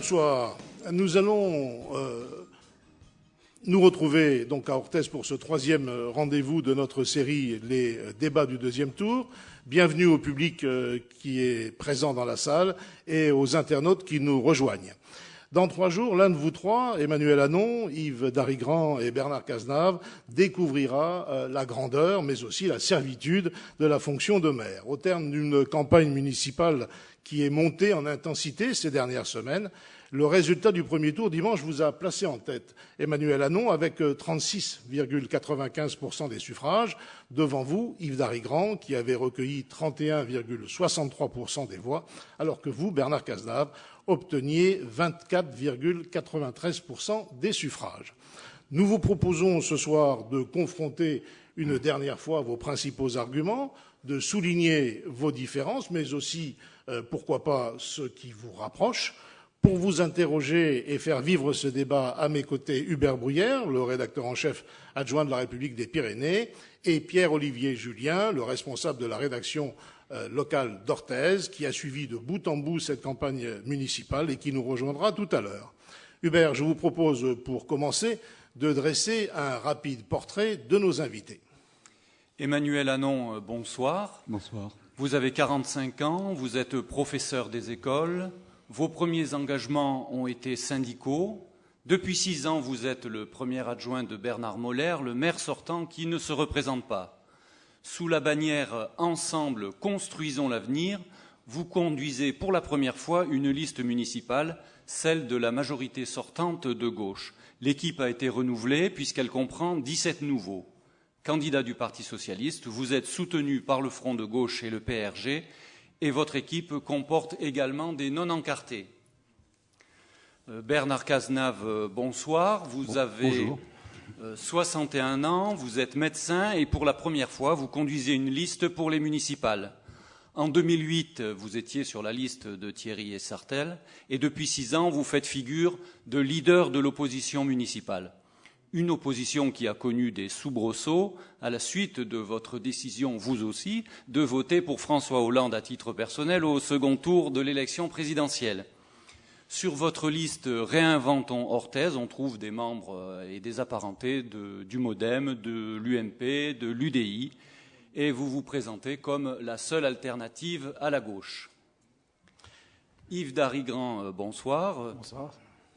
Bonsoir. Nous allons nous retrouver donc à Orthez pour ce troisième rendez-vous de notre série Les débats du deuxième tour. Bienvenue au public qui est présent dans la salle et aux internautes qui nous rejoignent. Dans 3 jours, l'un de vous trois, Emmanuel Hannon, Yves Darigrand et Bernard Cazenave, découvrira la grandeur, mais aussi la servitude de la fonction de maire. Au terme d'une campagne municipale qui est montée en intensité ces dernières semaines, le résultat du premier tour dimanche vous a placé en tête. Emmanuel Hannon avec 36,95% des suffrages. Devant vous, Yves Darigrand, qui avait recueilli 31,63% des voix, alors que vous, Bernard Cazenave, obteniez 24,93% des suffrages. Nous vous proposons ce soir de confronter une dernière fois vos principaux arguments, de souligner vos différences, mais aussi, pourquoi pas, ce qui vous rapproche. Pour vous interroger et faire vivre ce débat, à mes côtés, Hubert Bruyère, le rédacteur en chef adjoint de la République des Pyrénées, et Pierre-Olivier Julien, le responsable de la rédaction locale d'Orthez, qui a suivi de bout en bout cette campagne municipale et qui nous rejoindra tout à l'heure. Hubert, je vous propose, pour commencer, de dresser un rapide portrait de nos invités. Emmanuel Hannon, bonsoir. Bonsoir. Vous avez 45 ans, vous êtes professeur des écoles. Vos premiers engagements ont été syndicaux. Depuis 6 ans, vous êtes le premier adjoint de Bernard Moller, le maire sortant qui ne se représente pas. Sous la bannière « Ensemble, construisons l'avenir », vous conduisez pour la première fois une liste municipale, celle de la majorité sortante de gauche. L'équipe a été renouvelée puisqu'elle comprend 17 nouveaux. Candidat du Parti socialiste, vous êtes soutenu par le Front de gauche et le PRG, et votre équipe comporte également des non-encartés. Bernard Cazenave, bonsoir. Vous avez 61 ans, vous êtes médecin et pour la première fois, vous conduisez une liste pour les municipales. En 2008, vous étiez sur la liste de Thierry et Sartel et depuis 6 ans, vous faites figure de leader de l'opposition municipale. Une opposition qui a connu des soubresauts à la suite de votre décision, vous aussi, de voter pour François Hollande à titre personnel au second tour de l'élection présidentielle. Sur votre liste Réinventons Orthez, on trouve des membres et des apparentés du MoDem, de l'UMP, de l'UDI, et vous vous présentez comme la seule alternative à la gauche. Yves Darigrand, bonsoir. Bonsoir.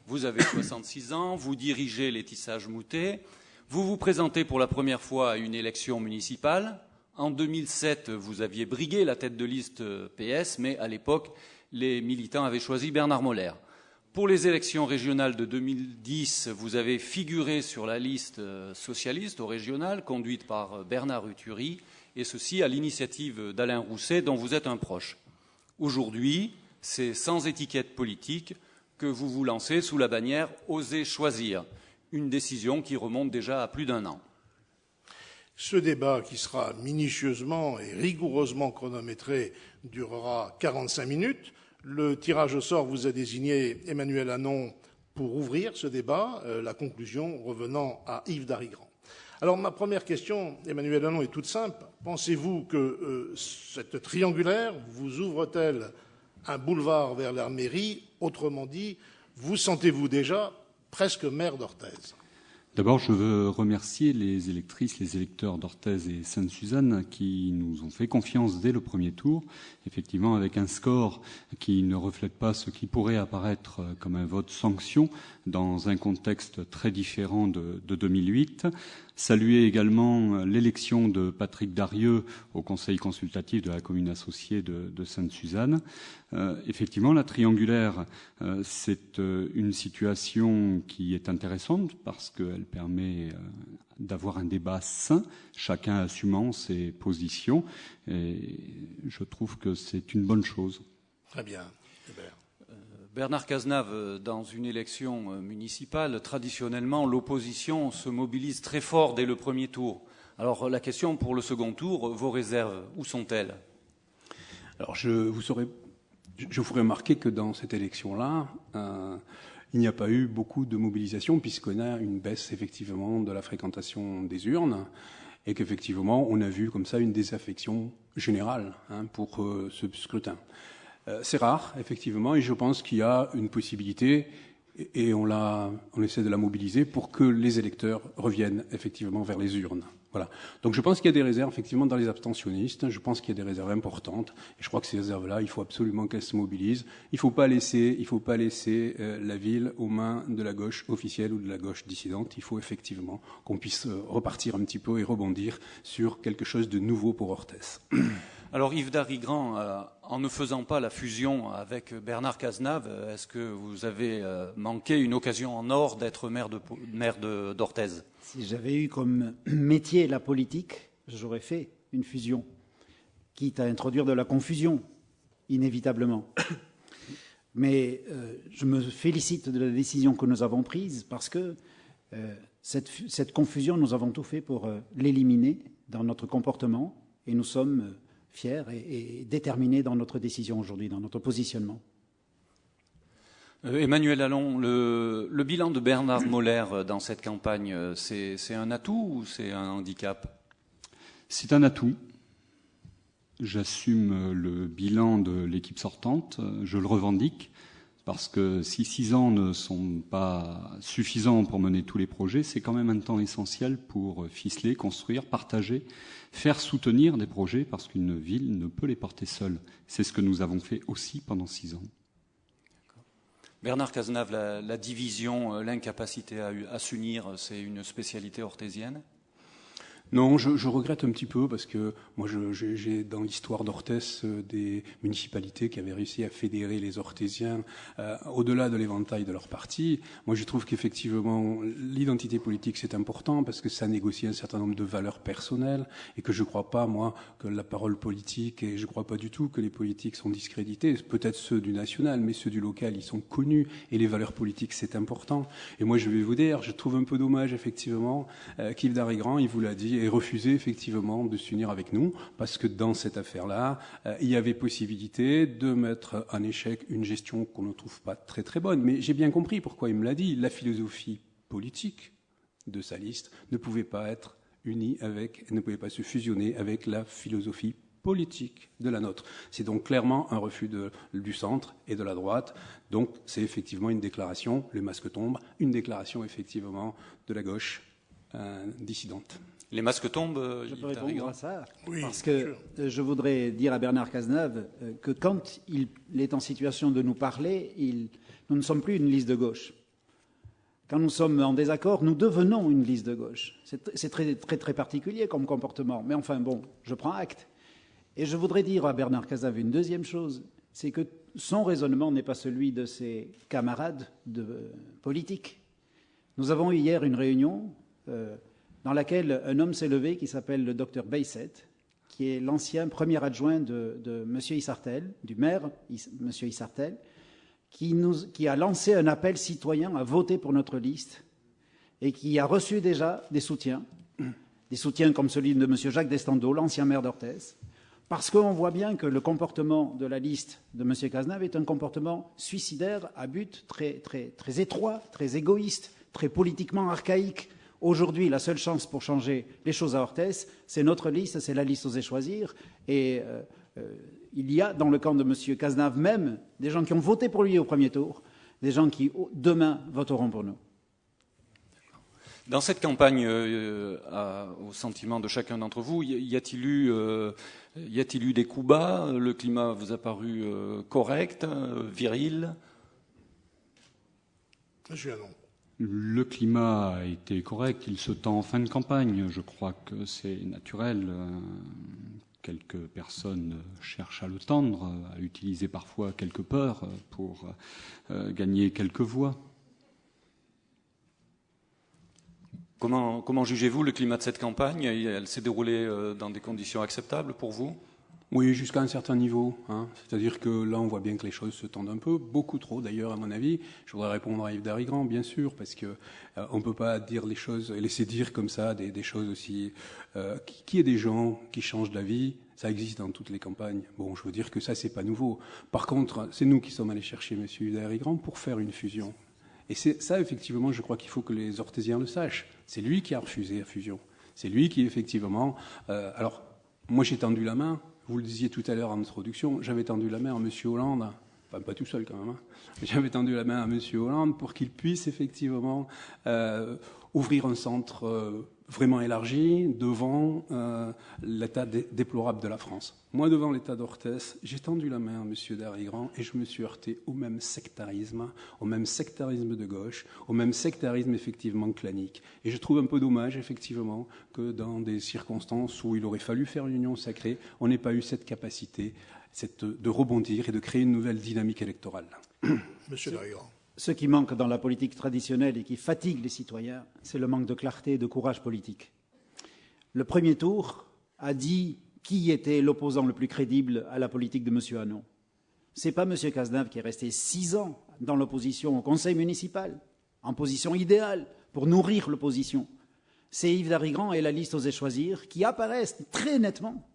Vous avez 66 ans, vous dirigez les Tissages Moutet, vous vous présentez pour la première fois à une élection municipale. En 2007, vous aviez brigué la tête de liste PS, mais à l'époque, les militants avaient choisi Bernard Moller. Pour les élections régionales de 2010, vous avez figuré sur la liste socialiste au régional, conduite par Bernard Uturi, et ceci à l'initiative d'Alain Rousset, dont vous êtes un proche. Aujourd'hui, c'est sans étiquette politique que vous vous lancez sous la bannière « Osez choisir », une décision qui remonte déjà à plus d'1 an. Ce débat, qui sera minutieusement et rigoureusement chronométré, durera 45 minutes. Le tirage au sort vous a désigné Emmanuel Hannon pour ouvrir ce débat, la conclusion revenant à Yves Darigrand. Alors ma première question, Emmanuel Hannon, est toute simple. Pensez-vous que cette triangulaire vous ouvre-t-elle un boulevard vers la mairie? Autrement dit, vous sentez-vous déjà presque maire d'Orthez? D'abord, je veux remercier les électrices, les électeurs d'Orthez et Sainte-Suzanne qui nous ont fait confiance dès le premier tour, effectivement avec un score qui ne reflète pas ce qui pourrait apparaître comme un vote sanction dans un contexte très différent de 2008. Saluer également l'élection de Patrick Darieux au conseil consultatif de la commune associée de Sainte-Suzanne. Effectivement, la triangulaire, c'est une situation qui est intéressante parce qu'elle permet d'avoir un débat sain, chacun assumant ses positions. Et je trouve que c'est une bonne chose. Très bien. Hubert. Bernard Cazenave, dans une élection municipale, traditionnellement, l'opposition se mobilise très fort dès le premier tour. Alors, la question pour le second tour, vos réserves, où sont-elles? Alors, je vous ferai remarquer que dans cette élection-là, il n'y a pas eu beaucoup de mobilisation puisqu'on a une baisse, effectivement, de la fréquentation des urnes et qu'effectivement, on a vu comme ça une désaffection générale pour ce scrutin. C'est rare, effectivement, et je pense qu'il y a une possibilité, et on essaie de la mobiliser pour que les électeurs reviennent effectivement vers les urnes. Voilà. Donc je pense qu'il y a des réserves effectivement dans les abstentionnistes. Je pense qu'il y a des réserves importantes. Et je crois que ces réserves-là, il faut absolument qu'elles se mobilisent. Il faut pas laisser la ville aux mains de la gauche officielle ou de la gauche dissidente. Il faut effectivement qu'on puisse repartir un petit peu et rebondir sur quelque chose de nouveau pour Orthez. Alors Yves Darigrand, en ne faisant pas la fusion avec Bernard Cazenave, est-ce que vous avez manqué une occasion en or d'être maire d'Orthez ? Si j'avais eu comme métier la politique, j'aurais fait une fusion, quitte à introduire de la confusion, inévitablement. Mais je me félicite de la décision que nous avons prise parce que cette confusion, nous avons tout fait pour l'éliminer dans notre comportement et nous sommes fiers et déterminés dans notre décision aujourd'hui, dans notre positionnement. Emmanuel Allon, le bilan de Bernard Moller dans cette campagne, c'est un atout ou c'est un handicap ? C'est un atout. J'assume le bilan de l'équipe sortante, je le revendique, parce que si 6 ans ne sont pas suffisants pour mener tous les projets, c'est quand même un temps essentiel pour ficeler, construire, partager, faire soutenir des projets, parce qu'une ville ne peut les porter seule. C'est ce que nous avons fait aussi pendant 6 ans. Bernard Cazenave, la division, l'incapacité à s'unir, c'est une spécialité orthésienne ? Non, je regrette un petit peu parce que moi, j'ai dans l'histoire d'Orthez des municipalités qui avaient réussi à fédérer les Orthésiens au-delà de l'éventail de leur parti. Moi, je trouve qu'effectivement, l'identité politique, c'est important parce que ça négocie un certain nombre de valeurs personnelles et que je ne crois pas, moi, que la parole politique, et je ne crois pas du tout que les politiques sont discrédités. Peut-être ceux du national, mais ceux du local, ils sont connus et les valeurs politiques, c'est important. Et moi, je vais vous dire, je trouve un peu dommage, effectivement, qu'Yves Darigrand, il vous l'a dit, ait refusé effectivement de s'unir avec nous, parce que dans cette affaire-là, il y avait possibilité de mettre en échec une gestion qu'on ne trouve pas très très bonne. Mais j'ai bien compris pourquoi il me l'a dit. La philosophie politique de sa liste ne pouvait pas être unie avec, ne pouvait pas se fusionner avec la philosophie politique de la nôtre. C'est donc clairement un refus du centre et de la droite. Donc c'est effectivement une déclaration, le masque tombe, une déclaration effectivement de la gauche dissidente. Les masques tombent, je peux répondre à ça, oui, parce que je voudrais dire à Bernard Cazenave que quand il est en situation de nous parler, nous ne sommes plus une liste de gauche. Quand nous sommes en désaccord, nous devenons une liste de gauche. C'est très, très, très particulier comme comportement. Mais enfin, bon, je prends acte. Et je voudrais dire à Bernard Cazenave une deuxième chose, c'est que son raisonnement n'est pas celui de ses camarades politiques. Nous avons eu hier une réunion dans laquelle un homme s'est levé qui s'appelle le docteur Bayset, qui est l'ancien premier adjoint de M. Issartel, du maire M. Issartel, qui a lancé un appel citoyen à voter pour notre liste et qui a reçu déjà des soutiens comme celui de M. Jacques Destandeau, l'ancien maire d'Orthez, parce qu'on voit bien que le comportement de la liste de M. Cazenave est un comportement suicidaire à but très, très, très étroit, très égoïste, très politiquement archaïque. Aujourd'hui, la seule chance pour changer les choses à Orthez, c'est notre liste, c'est la liste Osez choisir. Et il y a dans le camp de M. Cazenave même des gens qui ont voté pour lui au premier tour, des gens qui demain voteront pour nous. Dans cette campagne, au sentiment de chacun d'entre vous, y a-t-il eu des coups bas ? Le climat vous a paru correct, viril ? Je suis un non. Le climat a été correct, il se tend en fin de campagne. Je crois que c'est naturel. Quelques personnes cherchent à le tendre, à utiliser parfois quelques peurs pour gagner quelques voix. Comment jugez-vous le climat de cette campagne ? Elle s'est déroulée dans des conditions acceptables pour vous ? Oui, jusqu'à un certain niveau. C'est-à-dire que là, on voit bien que les choses se tendent un peu, beaucoup trop d'ailleurs, à mon avis. Je voudrais répondre à Yves Darigrand, bien sûr, parce que on ne peut pas dire les choses, laisser dire comme ça des choses aussi... Qu'il y ait des gens qui changent d'avis, ça existe dans toutes les campagnes. Bon, je veux dire que ça, c'est pas nouveau. Par contre, c'est nous qui sommes allés chercher M. Darigrand pour faire une fusion. Et c'est ça, effectivement, je crois qu'il faut que les Orthésiens le sachent. C'est lui qui a refusé la fusion. C'est lui qui, effectivement... alors, moi, j'ai tendu la main. vous le disiez tout à l'heure en introduction, j'avais tendu la main à M. Hollande, enfin pas tout seul quand même, hein, j'avais tendu la main à M. Hollande pour qu'il puisse effectivement ouvrir un centre vraiment élargi devant l'état déplorable de la France. Moi, devant l'état d'Orthez, j'ai tendu la main à M. Darigrand et je me suis heurté au même sectarisme de gauche, au même sectarisme effectivement clanique. Et je trouve un peu dommage effectivement que dans des circonstances où il aurait fallu faire une union sacrée, on n'ait pas eu cette capacité de rebondir et de créer une nouvelle dynamique électorale. Monsieur Darigrand. Ce qui manque dans la politique traditionnelle et qui fatigue les citoyens, c'est le manque de clarté et de courage politique. Le premier tour a dit qui était l'opposant le plus crédible à la politique de M. Hanon. Ce n'est pas M. Cazenave qui est resté 6 ans dans l'opposition au conseil municipal, en position idéale pour nourrir l'opposition. C'est Yves Darigrand et la liste Osez choisir qui apparaissent très nettement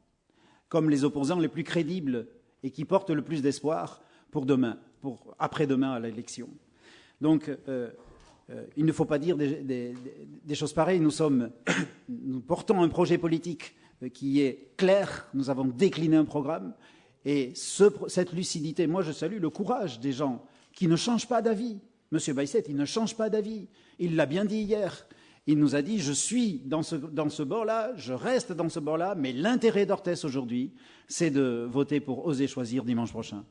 comme les opposants les plus crédibles et qui portent le plus d'espoir pour demain, pour après-demain à l'élection. Donc, il ne faut pas dire des choses pareilles. Nous portons un projet politique qui est clair. Nous avons décliné un programme. Et cette lucidité, moi, je salue le courage des gens qui ne changent pas d'avis. Monsieur Baïset, il ne change pas d'avis. Il l'a bien dit hier. Il nous a dit, je suis dans ce bord-là, je reste dans ce bord-là, mais l'intérêt d'Orthez aujourd'hui, c'est de voter pour Oser choisir dimanche prochain.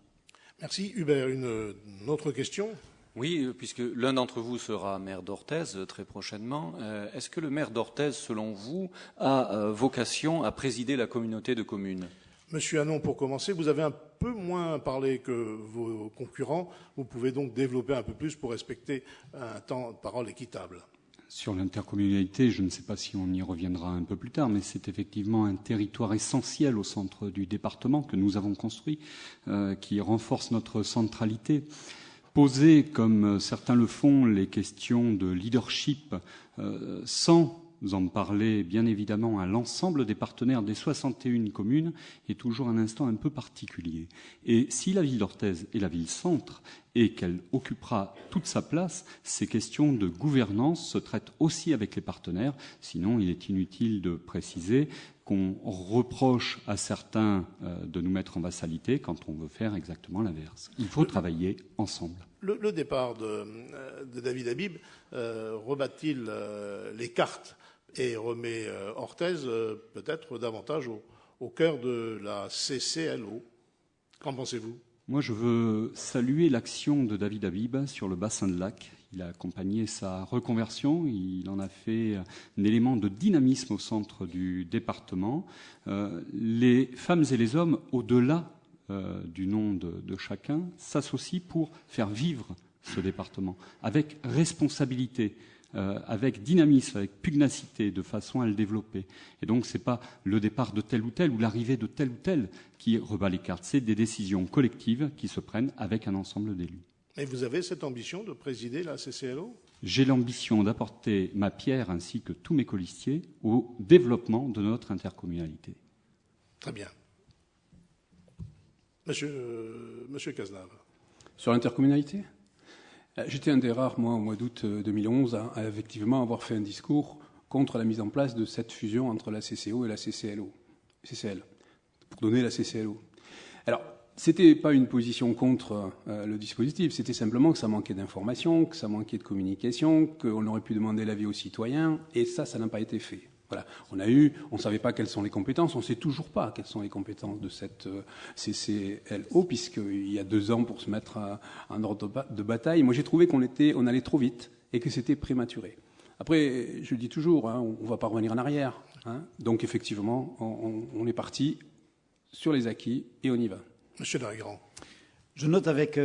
Merci. Hubert, une autre question ? Oui, puisque l'un d'entre vous sera maire d'Orthez très prochainement. Est-ce que le maire d'Orthez, selon vous, a vocation à présider la communauté de communes ? Monsieur Hanon, pour commencer, vous avez un peu moins parlé que vos concurrents. Vous pouvez donc développer un peu plus pour respecter un temps de parole équitable. Sur l'intercommunalité, je ne sais pas si on y reviendra un peu plus tard, mais c'est effectivement un territoire essentiel au centre du département que nous avons construit, qui renforce notre centralité. Poser, comme certains le font, les questions de leadership sans en parler, bien évidemment, à l'ensemble des partenaires des 61 communes est toujours un instant un peu particulier. Et si la ville d'Orthez est la ville-centre et qu'elle occupera toute sa place, ces questions de gouvernance se traitent aussi avec les partenaires. Sinon, il est inutile de préciser qu'on reproche à certains de nous mettre en vassalité quand on veut faire exactement l'inverse. Il faut travailler ensemble. Le départ de David Habib rebat-il les cartes et remet Orthez peut-être davantage au cœur de la CCLO. Qu'en pensez-vous ? Moi, je veux saluer l'action de David Habib sur le bassin de Lac. Il a accompagné sa reconversion, il en a fait un élément de dynamisme au centre du département. Les femmes et les hommes, au-delà du nom de chacun, s'associent pour faire vivre ce département avec responsabilité, avec dynamisme, avec pugnacité, de façon à le développer. Et donc, ce n'est pas le départ de tel ou tel ou l'arrivée de tel ou tel qui rebat les cartes. C'est des décisions collectives qui se prennent avec un ensemble d'élus. Et vous avez cette ambition de présider la CCLO ? J'ai l'ambition d'apporter ma pierre, ainsi que tous mes colistiers, au développement de notre intercommunalité. Très bien. Monsieur Cazenave. Sur l'intercommunalité ? J'étais un des rares, moi, au mois d'août 2011, à effectivement avoir fait un discours contre la mise en place de cette fusion entre la CCO et la CCL, pour donner la CCLO. Alors, ce n'était pas une position contre le dispositif, c'était simplement que ça manquait d'informations, que ça manquait de communication, qu'on aurait pu demander l'avis aux citoyens, et ça n'a pas été fait. Voilà. On ne savait pas quelles sont les compétences, on ne sait toujours pas quelles sont les compétences de cette CCLO, puisqu'il y a 2 ans pour se mettre en ordre de bataille. Moi, j'ai trouvé qu'on allait trop vite et que c'était prématuré. Après, je dis toujours, on ne va pas revenir en arrière. Donc, effectivement, on est parti sur les acquis et on y va. Monsieur Darigrand. Je note avec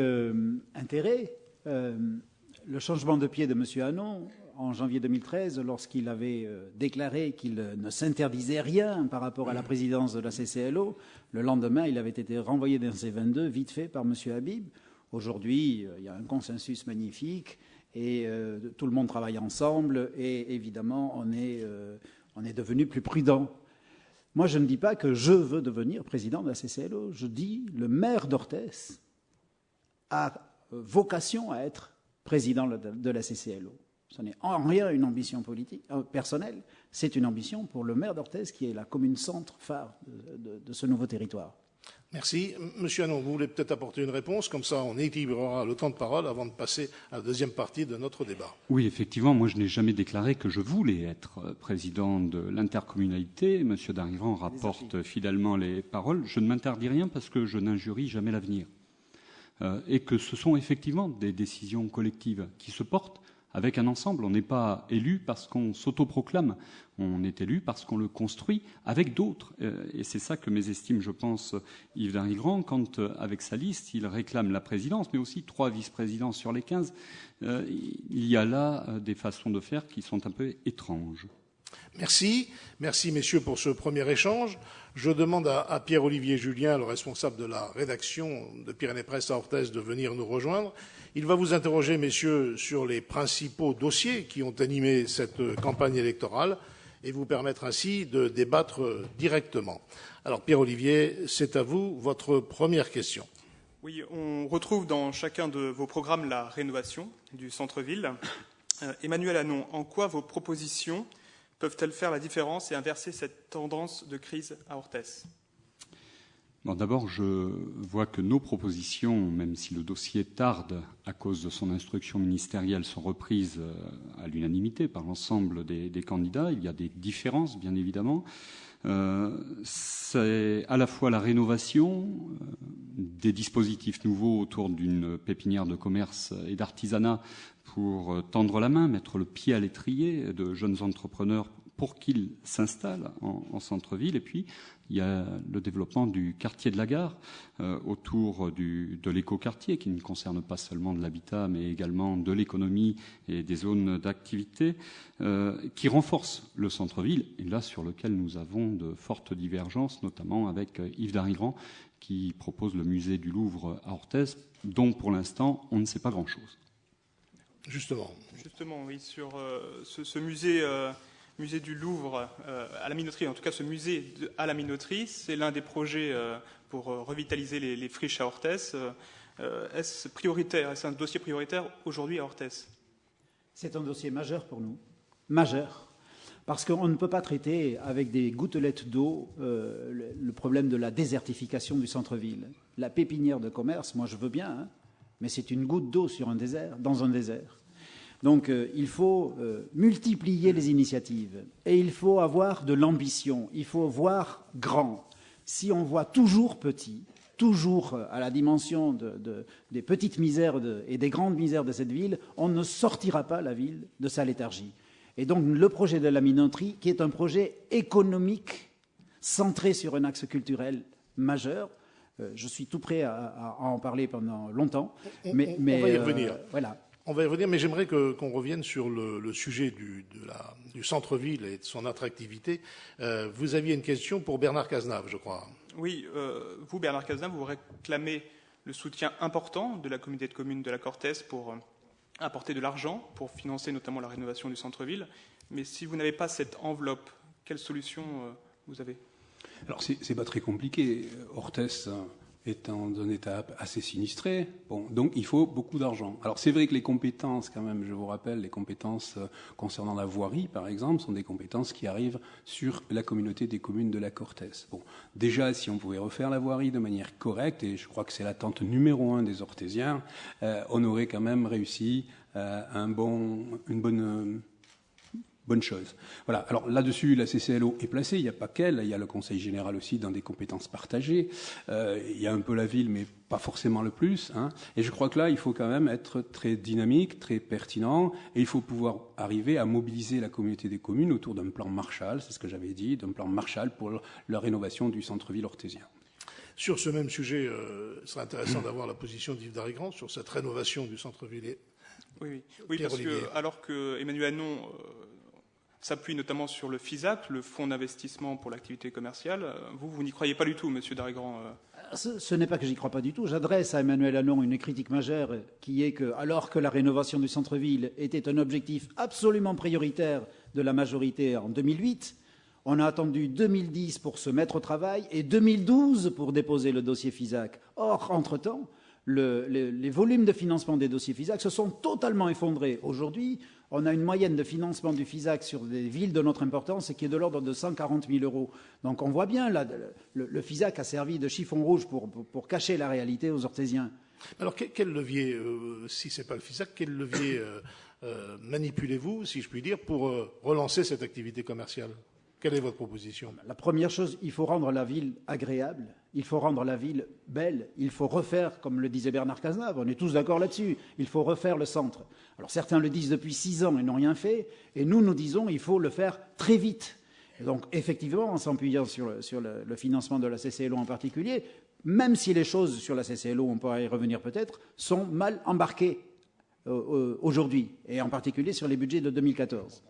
intérêt le changement de pied de M. Hanon en janvier 2013, lorsqu'il avait déclaré qu'il ne s'interdisait rien par rapport à la présidence de la CCLO. Le lendemain, il avait été renvoyé dans ses 22, vite fait, par M. Habib. Aujourd'hui, il y a un consensus magnifique et tout le monde travaille ensemble et évidemment, on est devenu plus prudent. Moi, je ne dis pas que je veux devenir président de la CCLO. Je dis le maire d'Orthez a vocation à être président de la CCLO. Ce n'est en rien une ambition politique, personnelle, c'est une ambition pour le maire d'Orthez, qui est la commune centre phare de ce nouveau territoire. Merci. Monsieur Hannon, vous voulez peut-être apporter une réponse, comme ça on équilibrera le temps de parole avant de passer à la deuxième partie de notre débat. Oui, effectivement, moi je n'ai jamais déclaré que je voulais être président de l'intercommunalité. Monsieur Darigrand rapporte fidèlement les paroles. Je ne m'interdis rien parce que je n'injurie jamais l'avenir. Et que ce sont effectivement des décisions collectives qui se portent avec un ensemble. On n'est pas élu parce qu'on s'autoproclame, on est élu parce qu'on le construit avec d'autres. Et c'est ça que mésestime, je pense, Yves Darigrand, quand, avec sa liste, il réclame la présidence, mais aussi 3 vice-présidents sur les 15. Il y a là des façons de faire qui sont un peu étranges. Merci. Merci, messieurs, pour ce premier échange. Je demande à Pierre-Olivier Julien, le responsable de la rédaction de Pyrénées Presse à Orthez, de venir nous rejoindre. Il va vous interroger, messieurs, sur les principaux dossiers qui ont animé cette campagne électorale et vous permettre ainsi de débattre directement. Alors, Pierre-Olivier, c'est à vous votre première question. Oui, on retrouve dans chacun de vos programmes la rénovation du centre-ville. Emmanuel Hannon, en quoi vos propositions peuvent-elles faire la différence et inverser cette tendance de crise à Orthez ? Bon, d'abord, je vois que nos propositions, même si le dossier tarde à cause de son instruction ministérielle, sont reprises à l'unanimité par l'ensemble des candidats. Il y a des différences, bien évidemment. C'est à la fois la rénovation, des dispositifs nouveaux autour d'une pépinière de commerce et d'artisanat pour tendre la main, mettre le pied à l'étrier de jeunes entrepreneurs pour qu'ils s'installent en centre-ville. Et puis, il y a le développement du quartier de la Gare autour de l'écoquartier qui ne concerne pas seulement de l'habitat mais également de l'économie et des zones d'activité qui renforce le centre-ville et là sur lequel nous avons de fortes divergences, notamment avec Yves Darigrand qui propose le musée du Louvre à Orthez, dont pour l'instant on ne sait pas grand-chose. Justement, oui, sur ce musée... musée du Louvre à la minoterie, en tout cas ce musée à la minoterie, c'est l'un des projets pour revitaliser les friches à Orthez. Est-ce prioritaire, est-ce un dossier prioritaire aujourd'hui à Orthez ? C'est un dossier majeur pour nous, majeur, parce qu'on ne peut pas traiter avec des gouttelettes d'eau le problème de la désertification du centre-ville. La pépinière de commerce, moi je veux bien, hein, mais c'est une goutte d'eau sur un désert, dans un désert. Donc il faut multiplier les initiatives et il faut avoir de l'ambition, il faut voir grand. Si on voit toujours petit, toujours à la dimension des petites misères et des grandes misères de cette ville, on ne sortira pas la ville de sa léthargie. Et donc le projet de la minoterie, qui est un projet économique centré sur un axe culturel majeur, je suis tout prêt à en parler pendant longtemps. On va y revenir. Voilà. On va y revenir, mais j'aimerais qu'on revienne sur le sujet du centre-ville et de son attractivité. Vous aviez une question pour Bernard Cazenave, je crois. Oui, vous, Bernard Cazenave, vous réclamez le soutien important de la communauté de communes de la Cortèze pour apporter de l'argent, pour financer notamment la rénovation du centre-ville. Mais si vous n'avez pas cette enveloppe, quelle solution vous avez ? Alors, c'est pas très compliqué. Orthez est dans un état assez sinistré. Bon, donc il faut beaucoup d'argent. Alors c'est vrai que les compétences, quand même, je vous rappelle, les compétences concernant la voirie, par exemple, sont des compétences qui arrivent sur la communauté des communes de la Cortèze. Bon, déjà, si on pouvait refaire la voirie de manière correcte, et je crois que c'est l'attente numéro 1 des Orthésiens, on aurait quand même réussi une bonne chose. Voilà. Alors là-dessus, la CCLO est placée. Il n'y a pas qu'elle. Il y a le Conseil général aussi dans des compétences partagées. Il y a un peu la ville, mais pas forcément le plus. Hein. Et je crois que là, il faut quand même être très dynamique, très pertinent. Et il faut pouvoir arriver à mobiliser la communauté des communes autour d'un plan Marshall, c'est ce que j'avais dit, d'un plan Marshall pour la rénovation du centre-ville orthésien. Sur ce même sujet, ce serait intéressant d'avoir la position d'Yves Darigrand sur cette rénovation du centre-ville. Oui, parce que alors que Emmanuel Hannon s'appuie notamment sur le FISAC, le Fonds d'investissement pour l'activité commerciale. Vous n'y croyez pas du tout, Monsieur Darigrand. Ce n'est pas que j'y crois pas du tout. J'adresse à Emmanuel Hannon une critique majeure qui est que, alors que la rénovation du centre-ville était un objectif absolument prioritaire de la majorité en 2008, on a attendu 2010 pour se mettre au travail et 2012 pour déposer le dossier FISAC. Or, entre-temps, les volumes de financement des dossiers FISAC se sont totalement effondrés. Aujourd'hui, on a une moyenne de financement du FISAC sur des villes de notre importance qui est de l'ordre de 140 000 €. Donc on voit bien, là, le FISAC a servi de chiffon rouge pour cacher la réalité aux Orthésiens. Alors quel levier, si ce n'est pas le FISAC, quel levier manipulez-vous, si je puis dire, pour relancer cette activité commerciale ? Quelle est votre proposition ? La première chose, il faut rendre la ville agréable, il faut rendre la ville belle, il faut refaire, comme le disait Bernard Cazenave, on est tous d'accord là-dessus, il faut refaire le centre. Alors certains le disent depuis 6 ans et n'ont rien fait, et nous disons qu'il faut le faire très vite. Et donc effectivement, en s'appuyant sur le financement de la CCLO en particulier, même si les choses sur la CCLO, on pourra y revenir peut-être, sont mal embarquées aujourd'hui, et en particulier sur les budgets de 2014.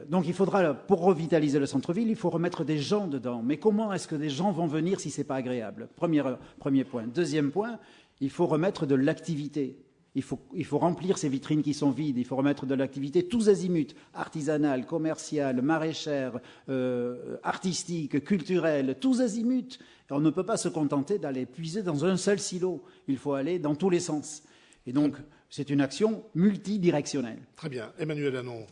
Donc il faudra, pour revitaliser le centre-ville, il faut remettre des gens dedans. Mais comment est-ce que des gens vont venir si ce n'est pas agréable ? Premier point. Deuxième point, il faut remettre de l'activité. Il faut remplir ces vitrines qui sont vides. Il faut remettre de l'activité tous azimuts, artisanale, commerciale, maraîchère, artistique, culturelle, tous azimuts. Et on ne peut pas se contenter d'aller puiser dans un seul silo. Il faut aller dans tous les sens. Et donc, c'est une action multidirectionnelle. Très bien. Emmanuel Hannon,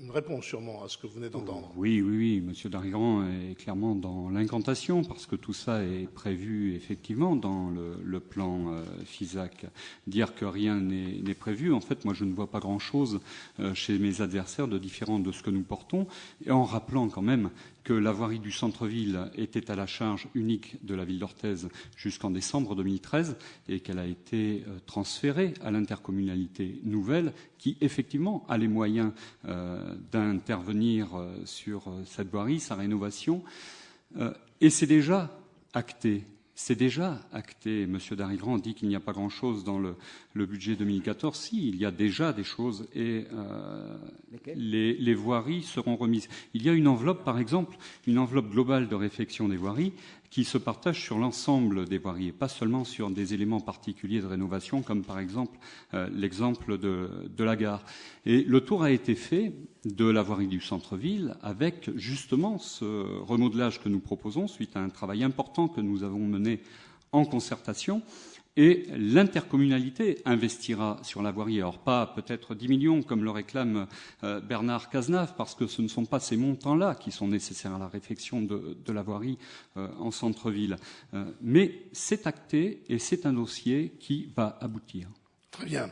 une réponse sûrement à ce que vous venez d'entendre. Oui. M. Darigrand est clairement dans l'incantation, parce que tout ça est prévu effectivement dans le plan FISAC. Dire que rien n'est prévu, en fait, moi je ne vois pas grand-chose chez mes adversaires de différent de ce que nous portons, et en rappelant quand même que la voirie du centre-ville était à la charge unique de la ville d'Orthez jusqu'en décembre 2013 et qu'elle a été transférée à l'intercommunalité nouvelle qui, effectivement, a les moyens d'intervenir sur cette voirie, sa rénovation. Et c'est déjà acté. C'est déjà acté. M. Darigrand dit qu'il n'y a pas grand-chose dans le budget 2014. Si, il y a déjà des choses et les voiries seront remises. Il y a une enveloppe, par exemple, une enveloppe globale de réfection des voiries qui se partage sur l'ensemble des voiries et pas seulement sur des éléments particuliers de rénovation comme par exemple l'exemple de la gare. Et le tour a été fait de la voirie du centre-ville avec justement ce remodelage que nous proposons suite à un travail important que nous avons mené en concertation. Et l'intercommunalité investira sur la voirie. Alors pas peut-être 10 millions comme le réclame Bernard Cazenave, parce que ce ne sont pas ces montants-là qui sont nécessaires à la réfection de la voirie en centre-ville. Mais c'est acté et c'est un dossier qui va aboutir. Très bien.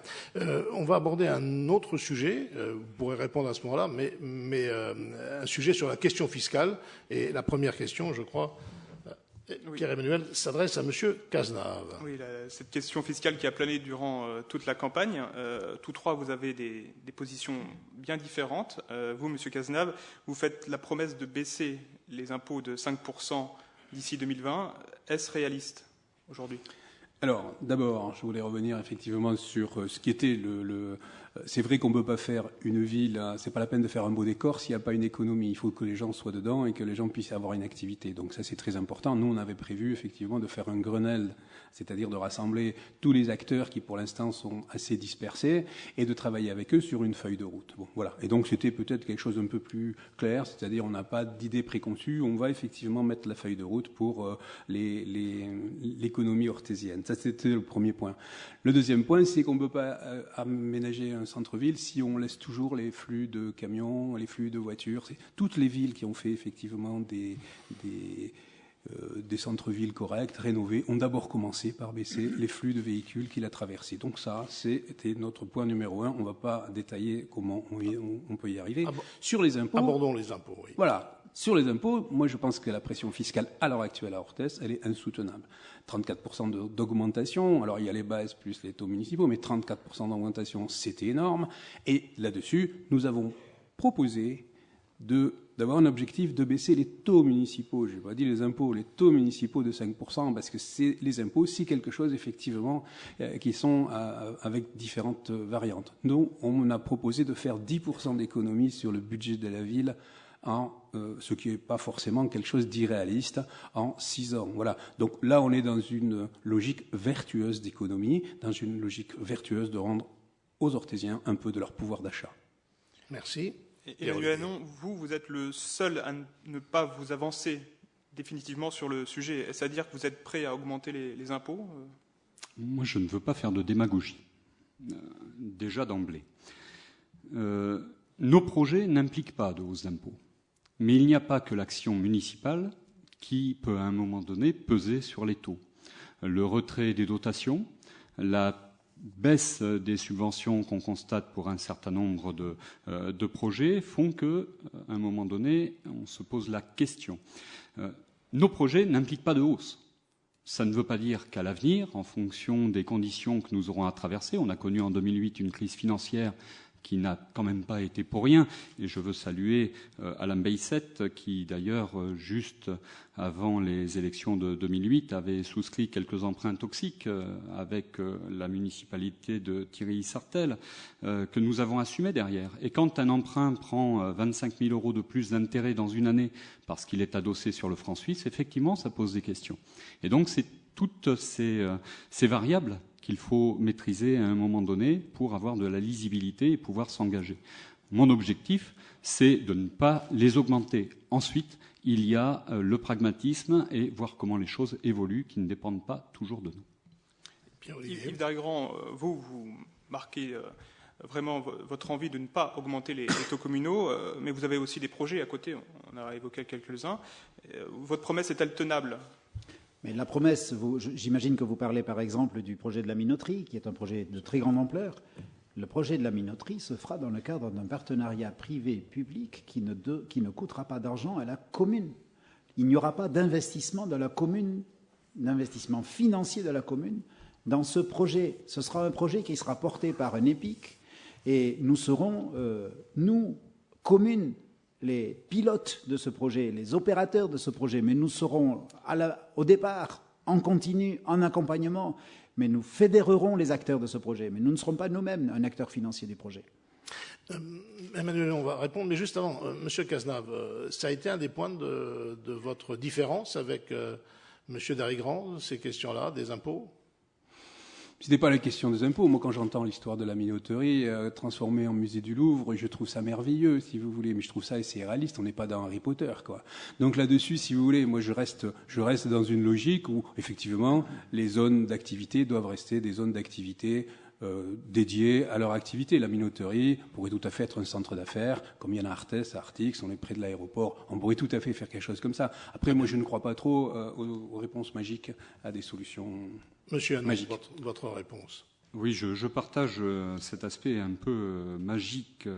On va aborder un autre sujet, vous pourrez répondre à ce moment-là, mais un sujet sur la question fiscale. Et la première question, je crois, Pierre-Emmanuel, s'adresse à M. Cazenave. Oui, cette question fiscale qui a plané durant toute la campagne, tous trois, vous avez des positions bien différentes. Vous, M. Cazenave, vous faites la promesse de baisser les impôts de 5% d'ici 2020. Est-ce réaliste aujourd'hui ? Alors, d'abord, je voulais revenir effectivement sur ce qui était c'est vrai qu'on ne peut pas faire une ville, c'est pas la peine de faire un beau décor s'il n'y a pas une économie. Il faut que les gens soient dedans et que les gens puissent avoir une activité. Donc ça, c'est très important. Nous, on avait prévu effectivement de faire un Grenelle, c'est-à-dire de rassembler tous les acteurs qui, pour l'instant, sont assez dispersés et de travailler avec eux sur une feuille de route. Bon, voilà. Et donc, c'était peut-être quelque chose d'un peu plus clair, c'est-à-dire on n'a pas d'idée préconçue. On va effectivement mettre la feuille de route pour l'économie orthésienne. Ça, c'était le premier point. Le deuxième point, c'est qu'on ne peut pas aménager un centre-ville si on laisse toujours les flux de camions, les flux de voitures. C'est toutes les villes qui ont fait effectivement des centres-villes corrects, rénovés, ont d'abord commencé par baisser les flux de véhicules qui la traversaient. Donc ça, c'était notre point numéro 1. On ne va pas détailler comment on peut y arriver. Sur les impôts... Abordons les impôts, oui. Voilà. Sur les impôts, moi je pense que la pression fiscale à l'heure actuelle à Orthez, elle est insoutenable. 34% d'augmentation, alors il y a les bases plus les taux municipaux, mais 34% d'augmentation, c'était énorme. Et là-dessus, nous avons proposé d'avoir un objectif de baisser les taux municipaux. Je n'ai pas dit les impôts, les taux municipaux de 5%, parce que les impôts, c'est quelque chose effectivement qui sont avec différentes variantes. Nous, on a proposé de faire 10% d'économie sur le budget de la ville ce qui n'est pas forcément quelque chose d'irréaliste, en 6 ans. Voilà. Donc là, on est dans une logique vertueuse d'économie, dans une logique vertueuse de rendre aux Orthésiens un peu de leur pouvoir d'achat. Merci. Et Emmanuel Hannon, vous êtes le seul à ne pas vous avancer définitivement sur le sujet. Est-ce à dire que vous êtes prêt à augmenter les impôts ? Moi, je ne veux pas faire de démagogie, déjà d'emblée. nos projets n'impliquent pas de hausse d'impôts. Mais il n'y a pas que l'action municipale qui peut à un moment donné peser sur les taux. Le retrait des dotations, la baisse des subventions qu'on constate pour un certain nombre de projets font qu'à un moment donné, on se pose la question. Nos projets n'impliquent pas de hausse. Ça ne veut pas dire qu'à l'avenir, en fonction des conditions que nous aurons à traverser, on a connu en 2008 une crise financière qui n'a quand même pas été pour rien. Et je veux saluer Alain Bayset, qui d'ailleurs, juste avant les élections de 2008, avait souscrit quelques emprunts toxiques avec la municipalité de Thierry-Sartel, que nous avons assumé derrière. Et quand un emprunt prend 25 000 € de plus d'intérêt dans une année parce qu'il est adossé sur le franc suisse, effectivement, ça pose des questions. Et donc, c'est toutes ces variables qu'il faut maîtriser à un moment donné pour avoir de la lisibilité et pouvoir s'engager. Mon objectif, c'est de ne pas les augmenter. Ensuite, il y a le pragmatisme et voir comment les choses évoluent, qui ne dépendent pas toujours de nous. Yves Darigrand, vous marquez vraiment votre envie de ne pas augmenter les taux communaux, mais vous avez aussi des projets à côté, on a évoqué quelques-uns. Votre promesse est-elle tenable ? Mais la promesse, j'imagine que vous parlez par exemple du projet de la minoterie, qui est un projet de très grande ampleur. Le projet de la minoterie se fera dans le cadre d'un partenariat privé-public qui ne coûtera pas d'argent à la commune. Il n'y aura pas d'investissement de la commune, d'investissement financier de la commune dans ce projet. Ce sera un projet qui sera porté par un EPIC et nous serons, nous, communes, les pilotes de ce projet, les opérateurs de ce projet, mais nous serons au départ en continu, en accompagnement, mais nous fédérerons les acteurs de ce projet, mais nous ne serons pas nous-mêmes un acteur financier du projet. Emmanuel, on va répondre, mais juste avant, Monsieur Cazenave, ça a été un des points de votre différence avec Monsieur Darigrand, ces questions-là, des impôts ? Ce n'est pas la question des impôts. Moi, quand j'entends l'histoire de la minoterie transformée en musée du Louvre, je trouve ça merveilleux, si vous voulez. Mais je trouve ça assez réaliste. On n'est pas dans Harry Potter, quoi. Donc là-dessus, si vous voulez, moi, je reste dans une logique où, effectivement, les zones d'activité doivent rester des zones d'activité dédiées à leur activité. La minoterie pourrait tout à fait être un centre d'affaires, comme il y en a à Arthès, à Artix, on est près de l'aéroport. On pourrait tout à fait faire quelque chose comme ça. Après, moi, je ne crois pas trop aux réponses magiques, à des solutions. Monsieur Hanon, votre réponse. Oui, je partage cet aspect un peu magique,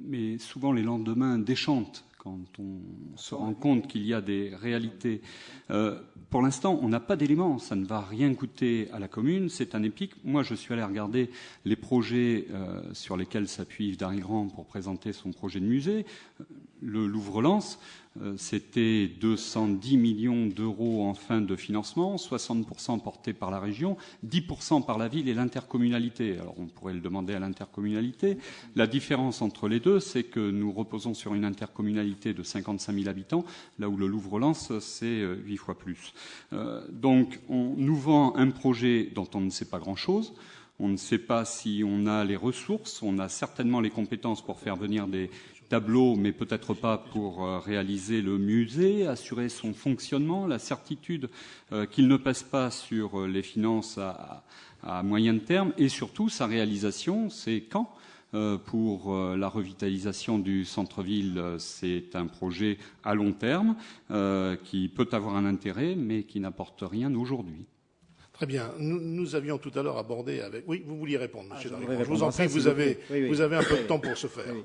mais souvent les lendemains déchantent quand on se rend compte qu'il y a des réalités. Pour l'instant, on n'a pas d'éléments, ça ne va rien coûter à la commune, c'est un EPIC. Moi, je suis allé regarder les projets sur lesquels s'appuie Yves Darigrand pour présenter son projet de musée. Le Louvre-Lens, c'était 210 millions d'euros en fin de financement, 60% portés par la région, 10% par la ville et l'intercommunalité. Alors on pourrait le demander à l'intercommunalité. La différence entre les deux, c'est que nous reposons sur une intercommunalité de 55 000 habitants, là où le Louvre-Lens, c'est 8 fois plus. Donc on nous vend un projet dont on ne sait pas grand-chose. On ne sait pas si on a les ressources, on a certainement les compétences pour faire venir des tableaux, mais peut-être pas pour réaliser le musée, assurer son fonctionnement, la certitude qu'il ne pèse pas sur les finances à moyen terme, et surtout sa réalisation, c'est quand pour la revitalisation du centre-ville, c'est un projet à long terme qui peut avoir un intérêt, mais qui n'apporte rien aujourd'hui. Très bien. Nous avions tout à l'heure abordé avec... Oui, vous vouliez répondre, monsieur Darigrand. Je vous en prie, vous avez un peu de temps pour ce faire. Oui.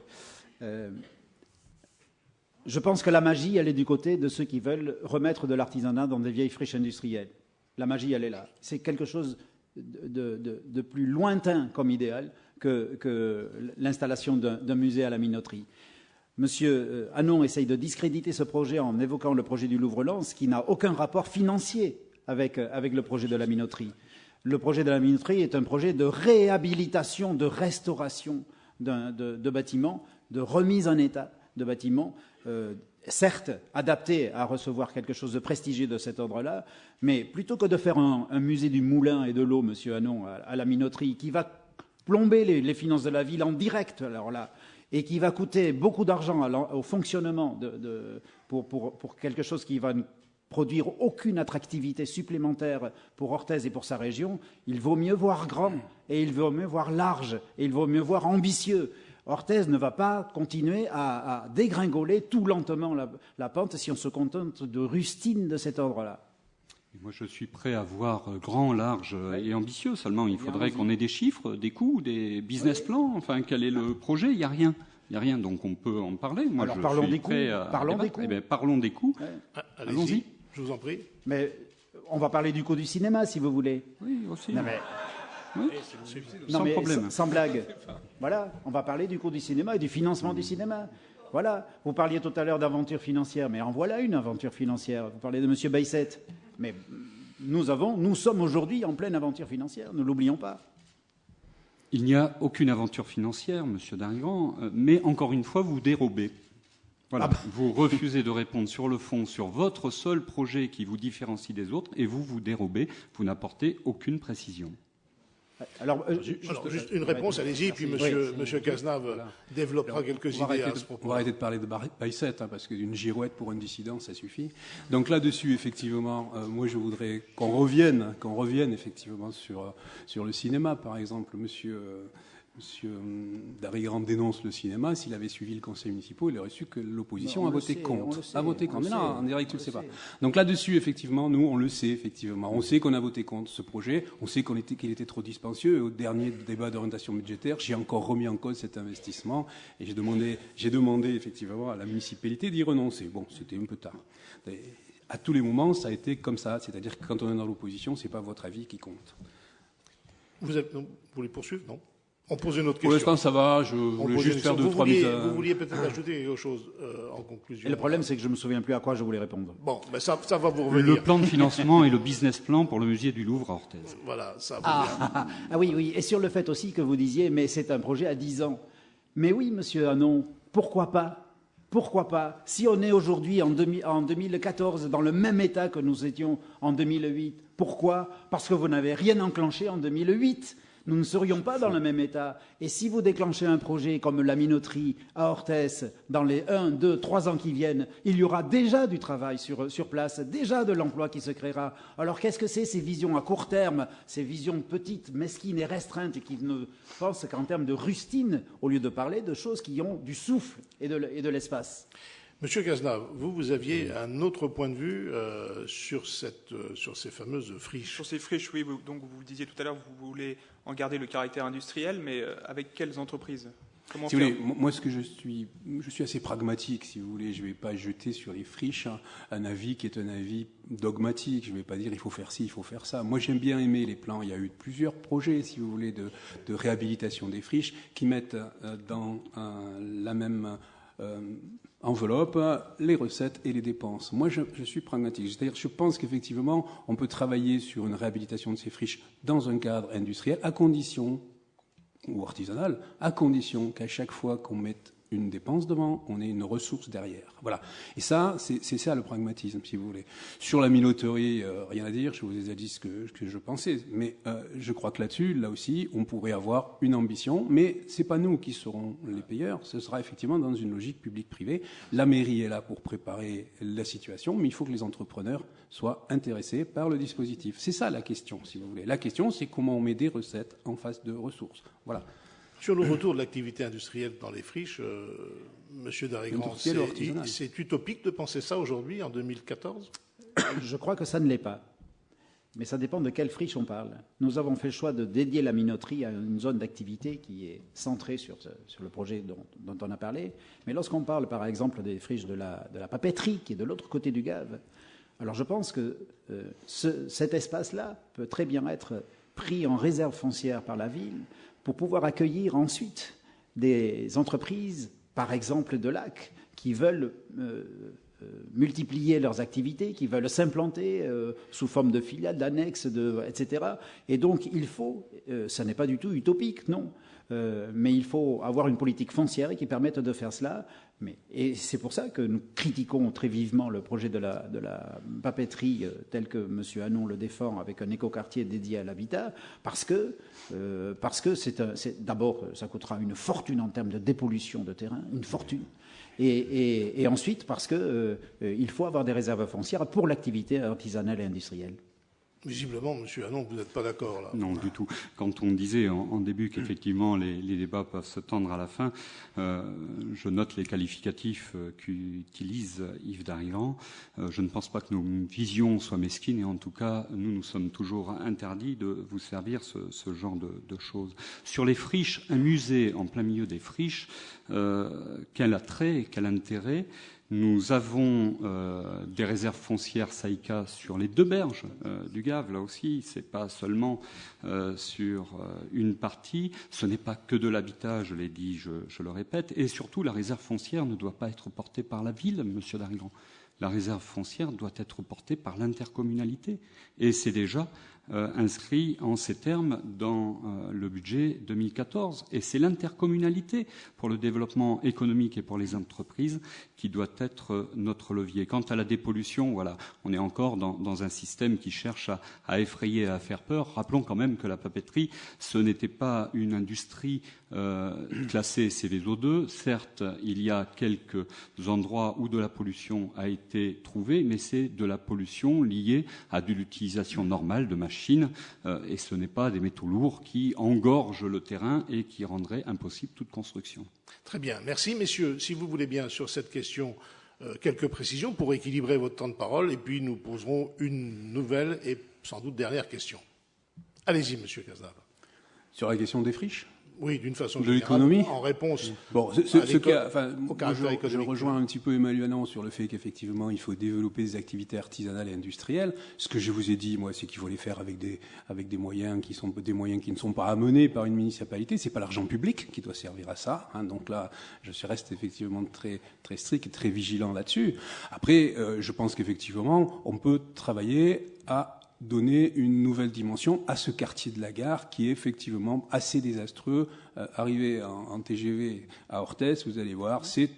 Je pense que la magie, elle est du côté de ceux qui veulent remettre de l'artisanat dans des vieilles friches industrielles. La magie, elle est là. C'est quelque chose de plus lointain comme idéal que l'installation d'un musée à la minoterie. Monsieur Hanon essaye de discréditer ce projet en évoquant le projet du Louvre-Lens, qui n'a aucun rapport financier avec le projet de la minoterie. Le projet de la minoterie est un projet de réhabilitation, de restauration de bâtiments, de remise en état de bâtiments, certes adaptés à recevoir quelque chose de prestigieux de cet ordre-là, mais plutôt que de faire un musée du moulin et de l'eau, monsieur Hanon, à la minoterie, qui va plomber les finances de la ville en direct, alors là, et qui va coûter beaucoup d'argent au fonctionnement pour quelque chose qui va produire aucune attractivité supplémentaire pour Orthez et pour sa région, il vaut mieux voir grand, et il vaut mieux voir large, et il vaut mieux voir ambitieux. Orthez ne va pas continuer à dégringoler tout lentement la pente si on se contente de rustines de cet ordre-là. Moi, je suis prêt à voir grand, large et ambitieux. Seulement, il faudrait qu'on ait des chiffres, des coûts, des business plans. Enfin, quel est le projet? Il n'y a rien. Il n'y a rien, donc on peut en parler. Moi, alors, parlons des coûts. Eh bien, parlons des coûts. Ouais. Allons-y. Je vous en prie. Mais on va parler du coût du cinéma, si vous voulez. Oui, aussi. Non, mais... Oui. Sans problème. Sans blague. Voilà, on va parler du coût du cinéma et du financement du cinéma. Voilà, vous parliez tout à l'heure d'aventure financière, mais en voilà une aventure financière. Vous parlez de M. Baïset. Mais nous sommes aujourd'hui en pleine aventure financière, ne l'oublions pas. Il n'y a aucune aventure financière, Monsieur Darigrand, mais encore une fois, vous dérobez. Voilà. Vous refusez de répondre sur le fond, sur votre seul projet qui vous différencie des autres, et vous dérobez, vous n'apportez aucune précision. Alors, juste une réponse, allez-y, puis Monsieur Cazenave développera quelques idées à ce propos. On va arrêter de parler de Baïset, parce qu'une girouette pour un dissident, ça suffit. Donc là-dessus, effectivement, moi je voudrais qu'on revienne effectivement sur le cinéma, par exemple. Monsieur Darigrand dénonce le cinéma. S'il avait suivi le conseil municipal, il aurait su que l'opposition a voté contre. Mais non, en direct, tu ne le sais pas. Donc là-dessus, effectivement, nous, on le sait, effectivement. On sait qu'on a voté contre ce projet. On sait qu'il était trop dispendieux. Au dernier débat d'orientation budgétaire, j'ai encore remis en cause cet investissement. Et j'ai demandé, effectivement, à la municipalité d'y renoncer. Bon, c'était un peu tard. À tous les moments, ça a été comme ça. C'est-à-dire que quand on est dans l'opposition, ce n'est pas votre avis qui compte. Vous voulez poursuivre, non? On pose une autre question. Pour l'instant, ça va. Je voulais juste faire 2-3 minutes. Vous vouliez peut-être ajouter quelque chose en conclusion. Et le problème, c'est que je ne me souviens plus à quoi je voulais répondre. Bon, ben ça va vous revenir. Le plan de financement et le business plan pour le musée du Louvre à Orthez. Voilà, ça va bien. Oui. Et sur le fait aussi que vous disiez, mais c'est un projet à 10 ans. Mais oui, monsieur Hanon, pourquoi pas? Pourquoi pas? Si on est aujourd'hui en 2014 dans le même état que nous étions en 2008, pourquoi? Parce que vous n'avez rien enclenché en 2008. Nous ne serions pas dans le même état. Et si vous déclenchez un projet comme la minoterie à Orthez, dans les 1, 2, 3 ans qui viennent, il y aura déjà du travail sur place, déjà de l'emploi qui se créera. Alors qu'est-ce que c'est ces visions à court terme, ces visions petites, mesquines et restreintes qui ne pensent qu'en termes de rustine, au lieu de parler de choses qui ont du souffle et de l'espace? Monsieur Cazenave, vous aviez un autre point de vue sur ces fameuses friches. Sur ces friches, oui. Donc vous disiez tout à l'heure, vous voulez en garder le caractère industriel, mais avec quelles entreprises? Comment si vous voulez, moi, ce que je suis assez pragmatique, si vous voulez. Je ne vais pas jeter sur les friches un avis qui est un avis dogmatique. Je ne vais pas dire il faut faire ci, il faut faire ça. Moi, j'aime bien aimer les plans. Il y a eu plusieurs projets, si vous voulez, de réhabilitation des friches qui mettent dans la même enveloppe les recettes et les dépenses. Moi, je suis pragmatique. C'est-à-dire, je pense qu'effectivement, on peut travailler sur une réhabilitation de ces friches dans un cadre industriel, à condition, ou artisanal, à condition qu'à chaque fois qu'on mette une dépense devant, on ait une ressource derrière. Voilà. Et ça, c'est ça le pragmatisme, si vous voulez. Sur la minoterie, rien à dire, je vous ai déjà dit ce que je pensais. Mais je crois que là-dessus, là aussi, on pourrait avoir une ambition, mais c'est pas nous qui serons les payeurs, ce sera effectivement dans une logique publique-privée. La mairie est là pour préparer la situation, mais il faut que les entrepreneurs soient intéressés par le dispositif. C'est ça la question, si vous voulez. La question, c'est comment on met des recettes en face de ressources. Voilà. Sur le retour de l'activité industrielle dans les friches, Monsieur Darigrand, c'est utopique de penser ça aujourd'hui, en 2014 ? Je crois que ça ne l'est pas. Mais ça dépend de quelle friche on parle. Nous avons fait le choix de dédier la minoterie à une zone d'activité qui est centrée sur le projet dont on a parlé. Mais lorsqu'on parle, par exemple, des friches de la papeterie, qui est de l'autre côté du Gave, alors je pense que cet espace-là peut très bien être pris en réserve foncière par la ville pour pouvoir accueillir ensuite des entreprises, par exemple de Lac, qui veulent multiplier leurs activités, qui veulent s'implanter sous forme de filiales, d'annexes, etc. Et donc il faut, ça n'est pas du tout utopique, non, mais il faut avoir une politique foncière qui permette de faire cela Et c'est pour ça que nous critiquons très vivement le projet de la papeterie tel que M. Hanon le défend, avec un écoquartier dédié à l'habitat, parce que d'abord, ça coûtera une fortune en termes de dépollution de terrain, une fortune. Et ensuite, parce qu'il faut avoir des réserves foncières pour l'activité artisanale et industrielle. Visiblement, M. Hanon, vous n'êtes pas d'accord là. Non, du tout. Quand on disait en début qu'effectivement les débats peuvent se tendre à la fin, je note les qualificatifs qu'utilise Yves Darigrand. Je ne pense pas que nos visions soient mesquines et en tout cas, nous sommes toujours interdits de vous servir ce genre de choses. Sur les friches, un musée en plein milieu des friches, quel attrait, quel intérêt. Nous avons des réserves foncières SAICA sur les 2 berges du Gave. Là aussi, c'est pas seulement sur une partie. Ce n'est pas que de l'habitat, je l'ai dit, je le répète. Et surtout, la réserve foncière ne doit pas être portée par la ville, Monsieur Darigrand. La réserve foncière doit être portée par l'intercommunalité. Et c'est déjà inscrit en ces termes dans le budget 2014. Et c'est l'intercommunalité pour le développement économique et pour les entreprises qui doit être notre levier. Quant à la dépollution, voilà, on est encore dans un système qui cherche à effrayer et à faire peur. Rappelons quand même que la papeterie, ce n'était pas une industrie classée Céveso2. Certes, il y a quelques endroits où de la pollution a été trouvée, mais c'est de la pollution liée à de l'utilisation normale de machines. Et ce n'est pas des métaux lourds qui engorgent le terrain et qui rendraient impossible toute construction. Très bien. Merci, messieurs. Si vous voulez bien, sur cette question, quelques précisions pour équilibrer votre temps de parole, et puis nous poserons une nouvelle et sans doute dernière question. Allez-y, monsieur Cazenave. Sur la question des friches ? Oui, d'une façon de générale, l'économie. En réponse bon, je rejoins un petit peu Emmanuel Hanon sur le fait qu'effectivement, il faut développer des activités artisanales et industrielles. Ce que je vous ai dit, moi, c'est qu'il faut les faire avec des moyens qui ne sont pas amenés par une municipalité. C'est pas l'argent public qui doit servir à ça. Hein. Donc là, je reste effectivement très, très strict et très vigilant là-dessus. Après, je pense qu'effectivement, on peut travailler à donner une nouvelle dimension à ce quartier de la gare qui est effectivement assez désastreux. Arrivé en TGV à Orthès, vous allez voir, c'est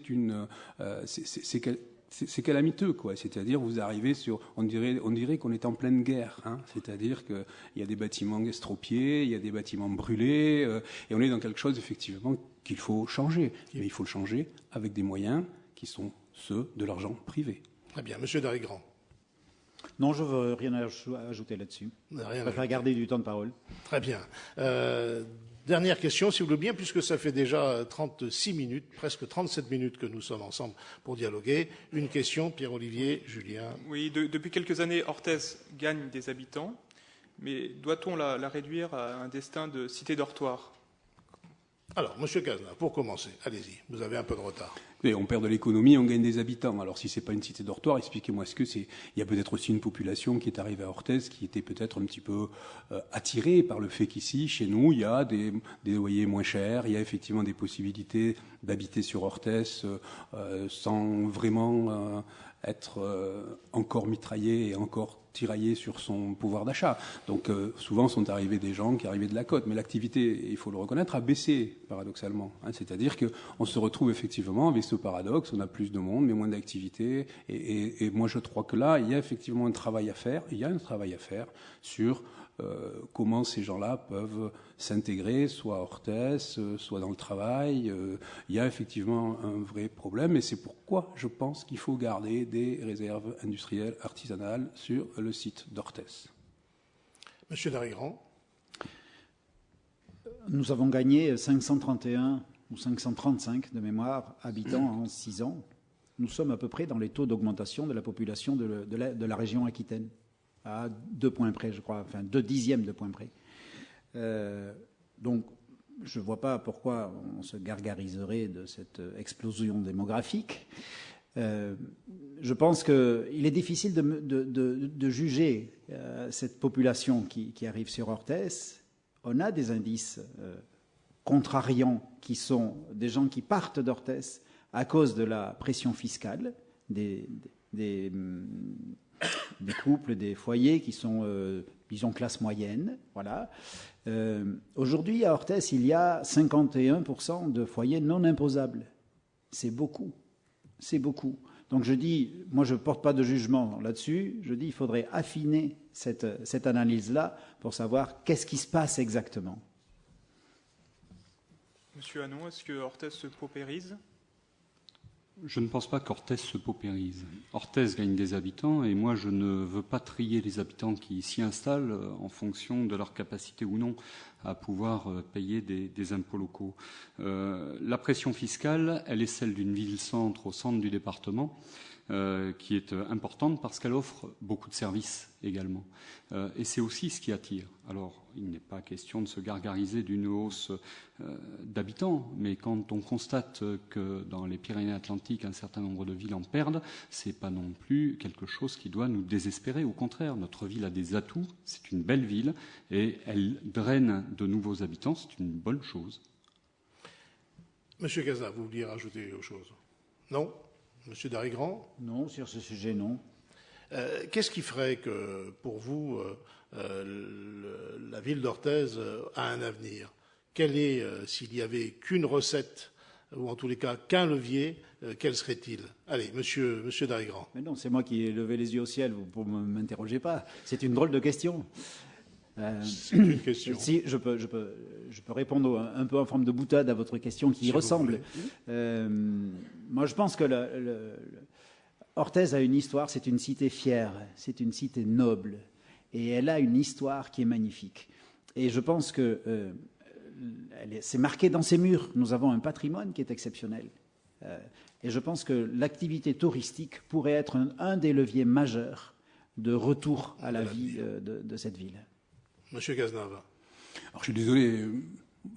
calamiteux, quoi. C'est-à-dire, vous arrivez sur, on dirait qu'on est en pleine guerre, hein. C'est-à-dire qu'il y a des bâtiments estropiés, il y a des bâtiments brûlés, et on est dans quelque chose, effectivement, qu'il faut changer. Mais il faut le changer avec des moyens qui sont ceux de l'argent privé. Très bien. Monsieur Darigrand. Non, je ne veux rien ajouter là-dessus. Je préfère garder du temps de parole. Très bien. Dernière question, si vous voulez bien, puisque ça fait déjà 36 minutes, presque 37 minutes que nous sommes ensemble pour dialoguer. Une question, Pierre-Olivier, Julien. Oui, depuis quelques années, Orthès gagne des habitants, mais doit-on la réduire à un destin de cité dortoir ? Alors, monsieur Cazenave, pour commencer, allez-y, vous avez un peu de retard. Et on perd de l'économie, on gagne des habitants. Alors si c'est pas une cité dortoir, expliquez-moi ce que c'est. Il y a peut-être aussi une population qui est arrivée à Orthès qui était peut-être un petit peu attirée par le fait qu'ici, chez nous, il y a des loyers moins chers, il y a effectivement des possibilités d'habiter sur Orthès sans vraiment être encore mitraillé et encore tiraillé sur son pouvoir d'achat. Donc souvent sont arrivés des gens qui arrivaient de la côte, mais l'activité, il faut le reconnaître, a baissé paradoxalement. Hein. C'est-à-dire qu'on se retrouve effectivement avec ce paradoxe, on a plus de monde mais moins d'activité, et moi je crois que là il y a effectivement un travail à faire. Il y a un travail à faire sur comment ces gens-là peuvent s'intégrer, soit à Orthès, soit dans le travail. Il y a effectivement un vrai problème, et c'est pourquoi je pense qu'il faut garder des réserves industrielles artisanales sur le site d'Orthès. Monsieur Darigrand. Nous avons gagné 531 ou 535 de mémoire habitants en 6 ans. Nous sommes à peu près dans les taux d'augmentation de la population de la région Aquitaine, à 2 points près, je crois, enfin 2 dixièmes de points près. Donc, je ne vois pas pourquoi on se gargariserait de cette explosion démographique. Je pense qu'il est difficile de juger cette population qui arrive sur Orthès. On a des indices contrariants qui sont des gens qui partent d'Orthès à cause de la pression fiscale des couples, des foyers qui sont, disons, classe moyenne. Voilà. Aujourd'hui, à Orthès, il y a 51% de foyers non imposables. C'est beaucoup. c'est beaucoup. Donc je dis, moi je ne porte pas de jugement là-dessus, je dis il faudrait affiner cette analyse-là pour savoir qu'est-ce qui se passe exactement. Monsieur Hanon, est-ce que Orthez se paupérise ? Je ne pense pas qu'Orthez se paupérise. Orthez gagne des habitants et moi je ne veux pas trier les habitants qui s'y installent en fonction de leur capacité ou non à pouvoir payer des impôts locaux. La pression fiscale, elle est celle d'une ville-centre au centre du département, qui est importante parce qu'elle offre beaucoup de services également. Et c'est aussi ce qui attire. Alors, il n'est pas question de se gargariser d'une hausse d'habitants, mais quand on constate que dans les Pyrénées-Atlantiques, un certain nombre de villes en perdent, c'est pas non plus quelque chose qui doit nous désespérer. Au contraire, notre ville a des atouts, c'est une belle ville, et elle draine de nouveaux habitants, c'est une bonne chose. Monsieur Cazenave, vous vouliez rajouter autre chose? Non? Monsieur Darigrand? Non, sur ce sujet, non. Qu'est-ce qui ferait que, pour vous, la ville d'Orthez a un avenir? Quel est, s'il n'y avait qu'une recette, ou en tous les cas qu'un levier, quel serait-il? Allez, monsieur Darigrand. Mais non, c'est moi qui ai levé les yeux au ciel, vous ne m'interrogez pas. C'est une drôle de question. C'est une question. Si, je peux répondre un peu en forme de boutade à votre question qui y ressemble. Moi, je pense que Orthez a une histoire, c'est une cité fière, c'est une cité noble, et elle a une histoire qui est magnifique. Et je pense que c'est marqué dans ses murs. Nous avons un patrimoine qui est exceptionnel. Et je pense que l'activité touristique pourrait être un des leviers majeurs de retour à la vie de cette ville. Monsieur Cazenave. Alors, je suis désolé,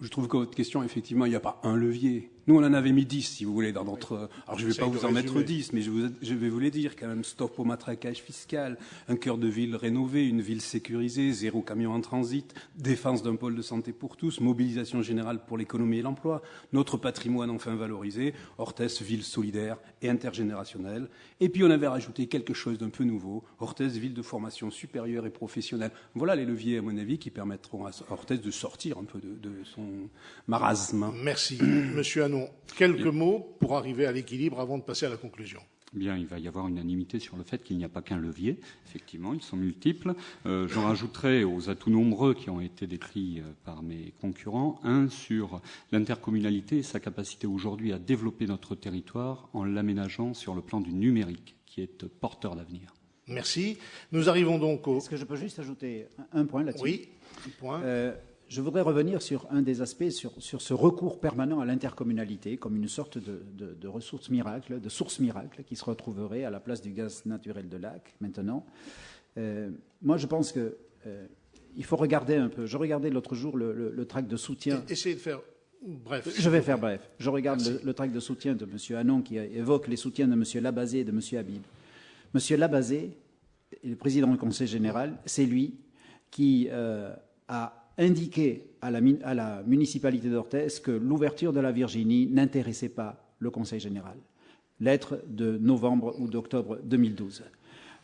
je trouve que votre question, effectivement, il n'y a pas un levier. Nous, on en avait mis 10, si vous voulez, dans notre... Alors, je ne vais pas vous en mettre 10, mais je vais vous les dire quand même. Stop au matraquage fiscal, un cœur de ville rénové, une ville sécurisée, 0 camion en transit, défense d'un pôle de santé pour tous, mobilisation générale pour l'économie et l'emploi, notre patrimoine enfin valorisé, Orthez, ville solidaire et intergénérationnelle. Et puis, on avait rajouté quelque chose d'un peu nouveau, Orthez, ville de formation supérieure et professionnelle. Voilà les leviers, à mon avis, qui permettront à Orthez de sortir un peu de son marasme. Merci. Monsieur Hanon, quelques mots pour arriver à l'équilibre avant de passer à la conclusion. Bien, il va y avoir unanimité sur le fait qu'il n'y a pas qu'un levier. Effectivement, ils sont multiples. J'en rajouterai aux atouts nombreux qui ont été décrits par mes concurrents, un sur l'intercommunalité et sa capacité aujourd'hui à développer notre territoire en l'aménageant sur le plan du numérique, qui est porteur d'avenir. Merci. Nous arrivons donc au... Est-ce que je peux juste ajouter un point là-dessus? Oui, un point. Je voudrais revenir sur un des aspects, sur ce recours permanent à l'intercommunalité comme une sorte de ressource miracle, de source miracle qui se retrouverait à la place du gaz naturel de lac maintenant. Moi, je pense que il faut regarder un peu. Je regardais l'autre jour le tract de soutien. Essayez de faire bref. Je vais faire bref. Je regarde le tract de soutien de M. Hanon qui évoque les soutiens de M. Labazé et de M. Habib. M. Labazé, le président du Conseil général, c'est lui qui a indiqué à la municipalité d'Orthez que l'ouverture de la Virginie n'intéressait pas le Conseil général. Lettre de novembre ou d'octobre 2012.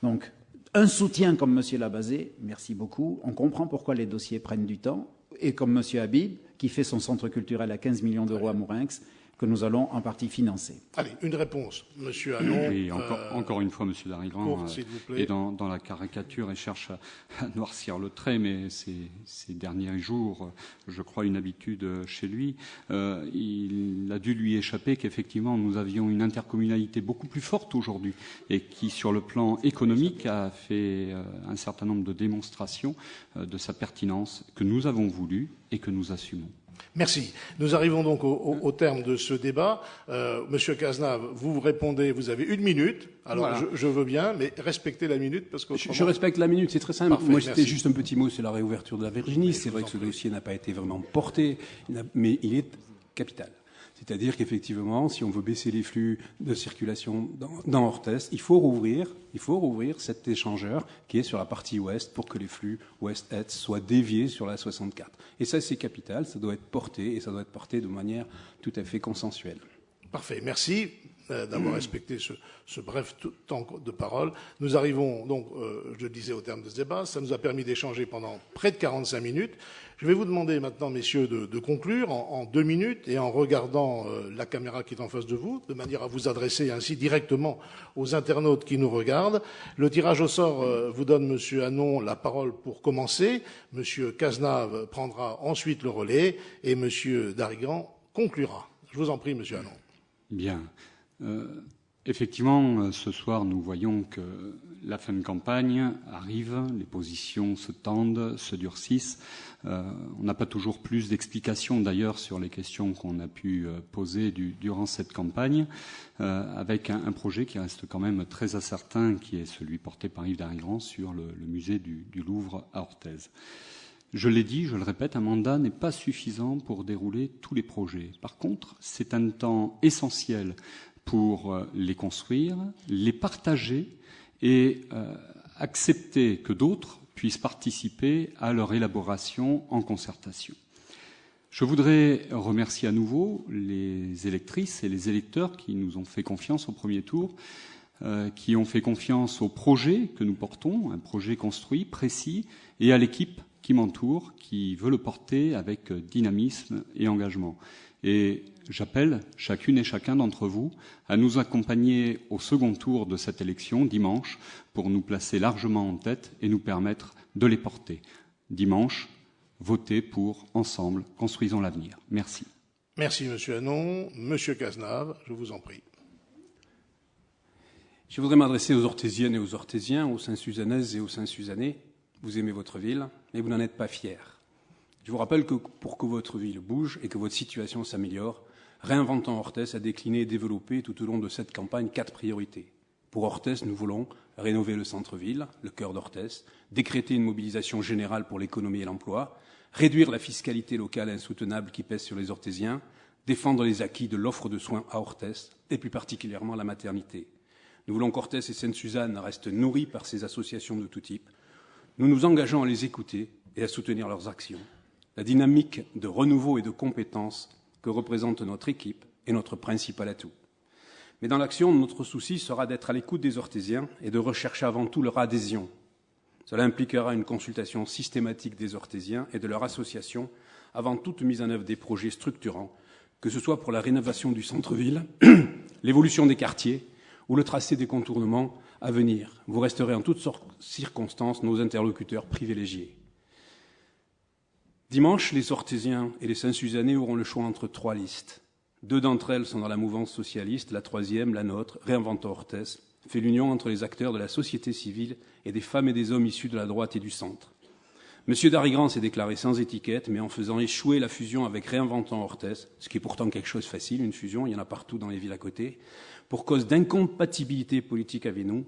Donc, un soutien comme M. Labazé, merci beaucoup. On comprend pourquoi les dossiers prennent du temps. Et comme M. Habib, qui fait son centre culturel à 15 millions d'euros à Mourinx, que nous allons en partie financer. Allez, une réponse, Monsieur Hanon. Oui, encore une fois, Monsieur Darigrand est dans la caricature et cherche à noircir le trait, mais ces derniers jours, je crois, une habitude chez lui. Il a dû lui échapper qu'effectivement, nous avions une intercommunalité beaucoup plus forte aujourd'hui et qui, sur le plan économique, a fait un certain nombre de démonstrations de sa pertinence que nous avons voulu et que nous assumons. Merci. Nous arrivons donc au terme de ce débat. Monsieur Cazenave, vous répondez, vous avez 1 minute. Alors, voilà. je veux bien, mais respectez la minute parce que je respecte la minute, c'est très simple. Parfait, moi, c'était juste un petit mot sur la réouverture de la Virginie. C'est vrai que ce dossier n'a pas été vraiment porté, mais il est capital. C'est-à-dire qu'effectivement, si on veut baisser les flux de circulation dans Orthez, il faut rouvrir cet échangeur qui est sur la partie ouest pour que les flux ouest-est soient déviés sur la 64. Et ça, c'est capital, ça doit être porté, et ça doit être porté de manière tout à fait consensuelle. Parfait, merci. d'avoir respecté ce bref temps de parole. Nous arrivons donc, je le disais, au terme de ce débat. Ça nous a permis d'échanger pendant près de 45 minutes. Je vais vous demander maintenant, messieurs, de conclure en 2 minutes et en regardant la caméra qui est en face de vous, de manière à vous adresser ainsi directement aux internautes qui nous regardent. Le tirage au sort vous donne, Monsieur Hannon, la parole pour commencer. Monsieur Cazenave prendra ensuite le relais et Monsieur Darrigan conclura. Je vous en prie, Monsieur Hannon. Bien. Effectivement, ce soir, nous voyons que la fin de campagne arrive, les positions se tendent, se durcissent. On n'a pas toujours plus d'explications, d'ailleurs, sur les questions qu'on a pu poser durant cette campagne, avec un projet qui reste quand même très incertain, qui est celui porté par Yves Darrigrand sur le musée du Louvre à Orthez. Je l'ai dit, je le répète, un mandat n'est pas suffisant pour dérouler tous les projets. Par contre, c'est un temps essentiel pour les construire, les partager et accepter que d'autres puissent participer à leur élaboration en concertation. Je voudrais remercier à nouveau les électrices et les électeurs qui nous ont fait confiance au premier tour, qui ont fait confiance au projet que nous portons, un projet construit, précis, et à l'équipe qui m'entoure, qui veut le porter avec dynamisme et engagement. Et j'appelle chacune et chacun d'entre vous à nous accompagner au second tour de cette élection, dimanche, pour nous placer largement en tête et nous permettre de les porter. Dimanche, votez pour Ensemble, construisons l'avenir. Merci. Merci, Monsieur Hannon. Monsieur Cazenave, je vous en prie. Je voudrais m'adresser aux Orthésiennes et aux Orthésiens, aux Saint-Suzannaises et aux Saint-Suzannais. Vous aimez votre ville, mais vous n'en êtes pas fiers. Je vous rappelle que pour que votre ville bouge et que votre situation s'améliore, Réinventons Orthez a décliné et développé tout au long de cette campagne 4 priorités. Pour Orthez, nous voulons rénover le centre-ville, le cœur d'Orthez, décréter une mobilisation générale pour l'économie et l'emploi, réduire la fiscalité locale insoutenable qui pèse sur les Orthésiens, défendre les acquis de l'offre de soins à Orthez, et plus particulièrement la maternité. Nous voulons qu'Orthez et Sainte-Suzanne restent nourris par ces associations de tout type. Nous nous engageons à les écouter et à soutenir leurs actions. La dynamique de renouveau et de compétences que représente notre équipe est notre principal atout. Mais dans l'action, notre souci sera d'être à l'écoute des Orthésiens et de rechercher avant tout leur adhésion. Cela impliquera une consultation systématique des Orthésiens et de leur association avant toute mise en œuvre des projets structurants, que ce soit pour la rénovation du centre-ville, l'évolution des quartiers ou le tracé des contournements à venir. Vous resterez en toutes circonstances nos interlocuteurs privilégiés. Dimanche, les Orthésiens et les Saint-Suzannais auront le choix entre 3 listes. 2 d'entre elles sont dans la mouvance socialiste, la 3e, la nôtre, Réinventons Orthez, fait l'union entre les acteurs de la société civile et des femmes et des hommes issus de la droite et du centre. M. Darrigrand s'est déclaré sans étiquette, mais en faisant échouer la fusion avec Réinventons Orthez, ce qui est pourtant quelque chose de facile, une fusion, il y en a partout dans les villes à côté, pour cause d'incompatibilité politique avec nous,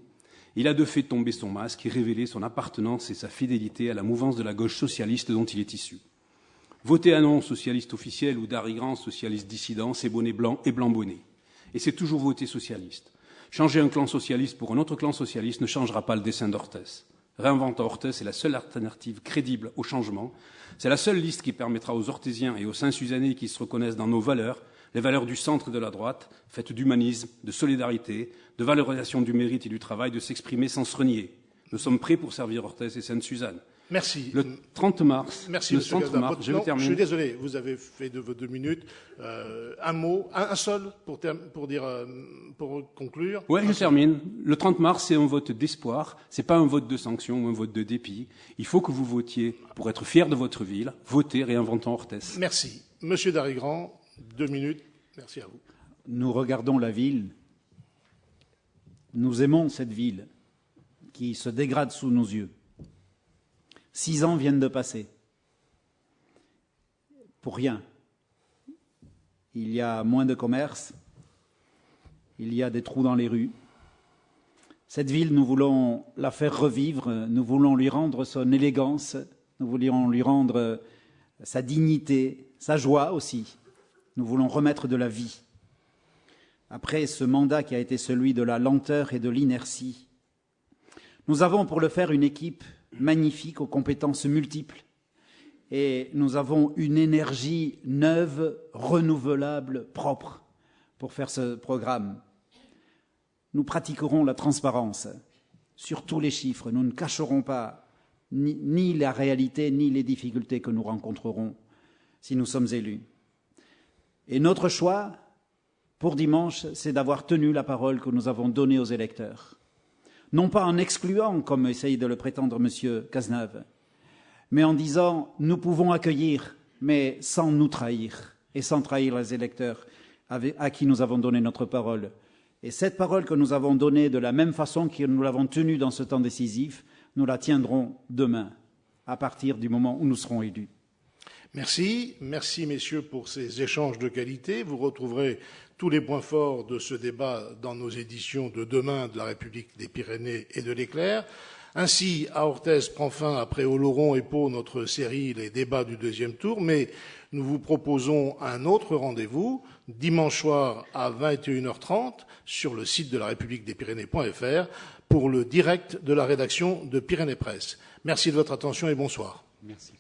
il a de fait tombé son masque et révélé son appartenance et sa fidélité à la mouvance de la gauche socialiste dont il est issu. Voter un non socialiste officiel ou Darrigrand socialiste dissident, c'est bonnet blanc et blanc bonnet. Et c'est toujours voter socialiste. Changer un clan socialiste pour un autre clan socialiste ne changera pas le dessin d'Orthez. Réinventons Orthez est la seule alternative crédible au changement. C'est la seule liste qui permettra aux Orthésiens et aux Saint-Suzannais qui se reconnaissent dans nos valeurs, les valeurs du centre et de la droite, faites d'humanisme, de solidarité, de valorisation du mérite et du travail, de s'exprimer sans se renier. Nous sommes prêts pour servir Orthez et Sainte-Suzanne. Merci. Le 30 mars. Merci, le M. 30 mars, je termine. Je suis désolé, vous avez fait de vos 2 minutes. Un mot, un seul pour conclure. Oui, je termine. Le 30 mars, c'est un vote d'espoir. C'est pas un vote de sanction ou un vote de dépit. Il faut que vous votiez pour être fiers de votre ville. Votez Réinventons Orthez. Merci. Monsieur Darrigrand, 2 minutes. Merci à vous. Nous regardons la ville. Nous aimons cette ville qui se dégrade sous nos yeux. 6 ans viennent de passer. Pour rien. Il y a moins de commerce. Il y a des trous dans les rues. Cette ville, nous voulons la faire revivre. Nous voulons lui rendre son élégance. Nous voulons lui rendre sa dignité, sa joie aussi. Nous voulons remettre de la vie. Après ce mandat qui a été celui de la lenteur et de l'inertie, nous avons pour le faire une équipe magnifique, aux compétences multiples. Et nous avons une énergie neuve, renouvelable, propre pour faire ce programme. nous pratiquerons la transparence sur tous les chiffres. Nous ne cacherons pas ni la réalité, ni les difficultés que nous rencontrerons si nous sommes élus. Et notre choix, pour dimanche, c'est d'avoir tenu la parole que nous avons donnée aux électeurs. Non pas en excluant, comme essaye de le prétendre M. Cazeneuve, mais en disant « nous pouvons accueillir, mais sans nous trahir, et sans trahir les électeurs à qui nous avons donné notre parole ». Et cette parole que nous avons donnée de la même façon que nous l'avons tenue dans ce temps décisif, nous la tiendrons demain, à partir du moment où nous serons élus. Merci. Merci, messieurs, pour ces échanges de qualité. Vous retrouverez tous les points forts de ce débat dans nos éditions de demain de la République des Pyrénées et de l'Éclair. Ainsi, à Orthez prend fin, après Oloron et Pau, notre série Les débats du deuxième tour, mais nous vous proposons un autre rendez-vous, dimanche soir à 21h30, sur le site de la République des Pyrénées.fr, pour le direct de la rédaction de Pyrénées Presse. Merci de votre attention et bonsoir. Merci.